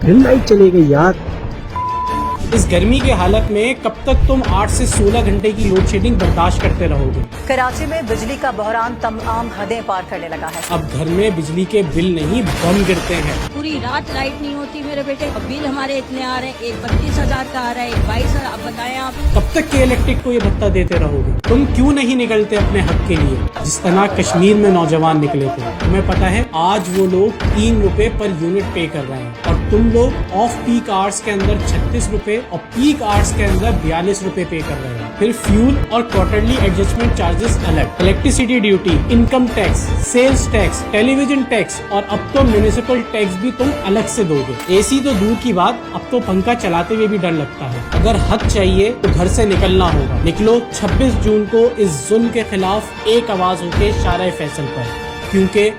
پھر لائٹ چلے گئی یار. اس گرمی کے حالت میں کب تک تم 8 سے 16 گھنٹے کی لوڈ شیڈنگ برداشت کرتے رہو گے؟ کراچی میں بجلی کا بحران تمام حدیں پار کرنے لگا ہے. اب گھر میں بجلی کے بل نہیں بم گرتے ہیں. پوری رات لائٹ نہیں ہوتی میرے بیٹے. اب بل ہمارے اتنے آ رہے ہیں, ایک 32,000 کا آ رہا ہے, ایک 22,000. اب بتائیں آپ کب تک کے الیکٹرک کو یہ بھتہ دیتے رہو گے؟ تم کیوں نہیں نکلتے اپنے حق کے لیے جس طرح کشمیر میں نوجوان نکلے تھے؟ تمہیں پتا ہے آج وہ لوگ 3 روپے پر یونٹ پے کر رہے ہیں اور تم لوگ آف پیک آورز کے اندر 36 روپے اور پیک آورز کے اندر 42 روپے پے کر رہے ہیں. پھر فیول اور کوارٹرلی ایڈجسٹمنٹ چارجز الگ, electricity duty, income tax, sales tax, television tax اور اب تو میونسپل ٹیکس بھی تم الگ سے دو گے. اے سی تو دور کی بات, اب تو پنکھا چلاتے ہوئے بھی ڈر لگتا ہے. اگر حق چاہیے تو گھر سے نکلنا ہوگا. نکلو 26 جون کو اس ظلم کے خلاف ایک آواز ہو کے شارع فیصل پر, کیونکہ